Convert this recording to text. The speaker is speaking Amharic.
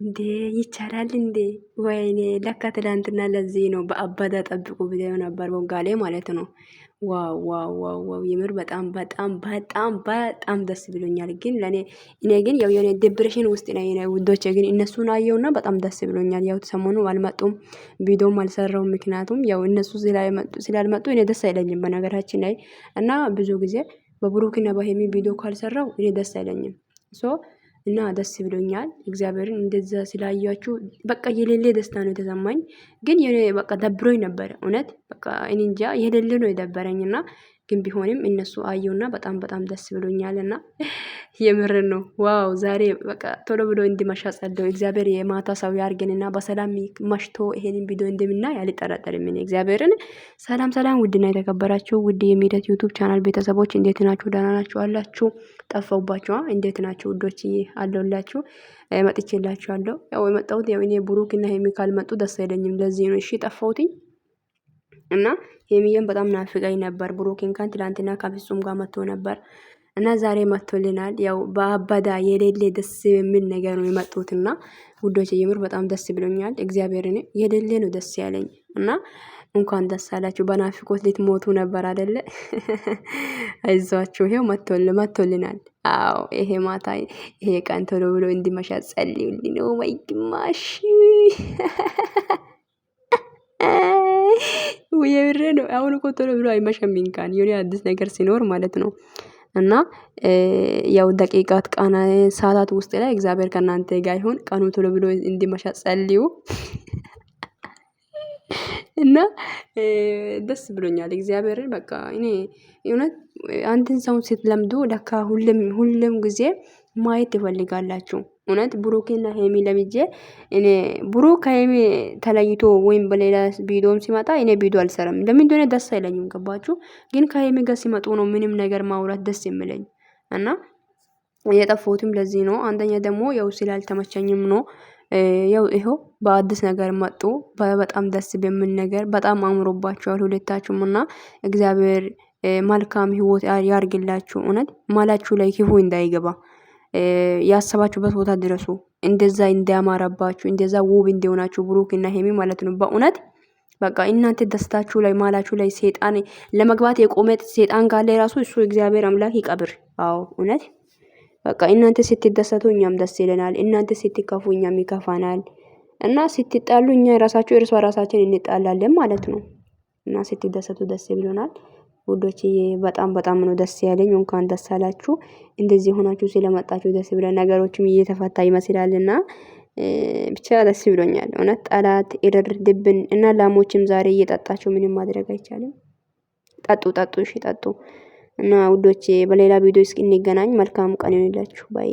እንዴ ይቻላል እንዴ? ወይኔ ለካ ትላንትና ለዚህ ነው በአባዳ ጠብቁ ብለው ነበር ቦጋሌ ማለት ነው። ዋው ዋው ዋው ዋው! የምር በጣም በጣም በጣም በጣም ደስ ብሎኛል። ግን እኔ ግን ያው የሆነ ዲፕሬሽን ውስጥ ነኝ ውዶቼ። ግን እነሱን አየውና በጣም ደስ ብሎኛል። ያው ሰሞኑ አልመጡም፣ ቪዲዮም አልሰራውም። ምክንያቱም ያው እነሱ ስላልመጡ እኔ ደስ አይለኝም በነገራችን ላይ እና ብዙ ጊዜ በብሩክና በሄሚ ቪዲዮ ካልሰራው እኔ ደስ አይለኝም ሶ እና ደስ ብሎኛል። እግዚአብሔርን እንደዛ ስላያችሁ በቃ የሌለ ደስታ ነው የተሰማኝ። ግን በቃ ደብሮኝ ነበረ እውነት በቃ እኔ እንጃ የሌለ ነው የደበረኝና ግን ቢሆንም እነሱ አየውና በጣም በጣም ደስ ብሎኛልና የምር ነው። ዋው ዛሬ በቃ ቶሎ ብሎ እንዲመሻ ጸልዩ። እግዚአብሔር የማታ ሰው ያርገንና በሰላም መሽቶ ይሄንን ቪዲዮ እንደምናይ አልጠራጠርም። እኔ እግዚአብሔርን ሰላም ሰላም። ውድና የተከበራችሁ ውድ የሚደት ዩቲዩብ ቻናል ቤተሰቦች እንዴት ናችሁ? ደህና ናችሁ አላችሁ? ጠፋውባችሁ እንዴት ናችሁ ውዶችዬ? አለሁላችሁ መጥቼላችኋለሁ። ያው የመጣሁት ያው እኔ ብሩክ እና ሄሚ ካልመጡ ደስ አይለኝም። ለዚህ ነው እሺ ጠፋሁትኝ እና ሄሚዬም በጣም ናፍቀኝ ነበር። ብሩክ እንኳን ትላንትና ከፍጹም ጋር መጥቶ ነበር እና ዛሬ መጥቶልናል። ያው በአባዳ የሌለ ደስ የሚል ነገር ነው የመጡትና ውዶች የምር በጣም ደስ ብሎኛል። እግዚአብሔርን የሌለ ነው ደስ ያለኝ እና እንኳን ደስ አላችሁ። በናፍቆት ልትሞቱ ነበር አይደለ? አይዟችሁ ይሄው መጥቶልናል። አዎ ይሄ ማታ ይሄ ቀን ቶሎ ብሎ እንዲመሻ ጸልዩልኝ ነው ወይ ግማሽ የብሬ ነው። አሁን እኮ ቶሎ ብሎ አይመሸም እንኳን የሆነ አዲስ ነገር ሲኖር ማለት ነው። እና ያው ደቂቃት ቀና ሰዓታት ውስጥ ላይ እግዚአብሔር ከእናንተ ጋር ይሁን። ቀኑ ቶሎ ብሎ እንዲመሻ ጸልዩ እና ደስ ብሎኛል። እግዚአብሔርን በቃ እኔ እውነት አንድን ሰው ስትለምዱ ለካ ሁሉም ጊዜ ማየት ትፈልጋላችሁ። እውነት ብሩክና ሄሚ ለምጄ እኔ ብሩክ ከሄሚ ተለይቶ ወይም በሌላ ቪዲዮም ሲመጣ እኔ ቪዲዮ አልሰራም። ለምን እንደሆነ ደስ አይለኝም። ገባችሁ? ግን ከሄሚ ጋር ሲመጡ ነው ምንም ነገር ማውራት ደስ የሚለኝ እና የጠፋሁትም ለዚህ ነው። አንደኛ ደግሞ ያው ስላልተመቸኝም ነው። ያው ይሄው በአዲስ ነገር መጡ። በጣም ደስ በሚል ነገር በጣም አምሮባቸዋል ሁለታችሁም እና እግዚአብሔር መልካም ህይወት ያርግላችሁ። እውነት ማላችሁ ላይ ክፉ እንዳይገባ ያሰባችሁበት ቦታ ድረሱ። እንደዛ እንዲያማረባችሁ እንደዛ ውብ እንዲሆናችሁ ብሩክ እና ሄሚ ማለት ነው። በእውነት በቃ እናንተ ደስታችሁ ላይ ማላችሁ ላይ ሰይጣን ለመግባት የቆመ ሰይጣን ካለ ራሱ እሱ እግዚአብሔር አምላክ ይቀብር። አዎ እውነት በቃ እናንተ ስትደሰቱ እኛም ደስ ይለናል። እናንተ ስትከፉ እኛም ይከፋናል። እና ስትጣሉ እኛ ራሳችሁ እርስ በራሳችን እንጣላለን ማለት ነው። እና ስትደሰቱ ደስ ይብሎናል ውዶችዬ። በጣም በጣም ነው ደስ ያለኝ። እንኳን ደስ አላችሁ። እንደዚህ ሆናችሁ ስለመጣችሁ ደስ ብለን ነገሮችም እየተፈታ ይመስላልና ብቻ ደስ ብሎኛል። እውነት ጠላት ይረርድብን እና ላሞችም ዛሬ እየጠጣችሁ ምንም ማድረግ አይቻልም። ጠጡ እሺ ጠጡ። እና ውዶቼ በሌላ ቪዲዮ እስኪ እንገናኝ። መልካም ቀን ይሁንላችሁ ባይ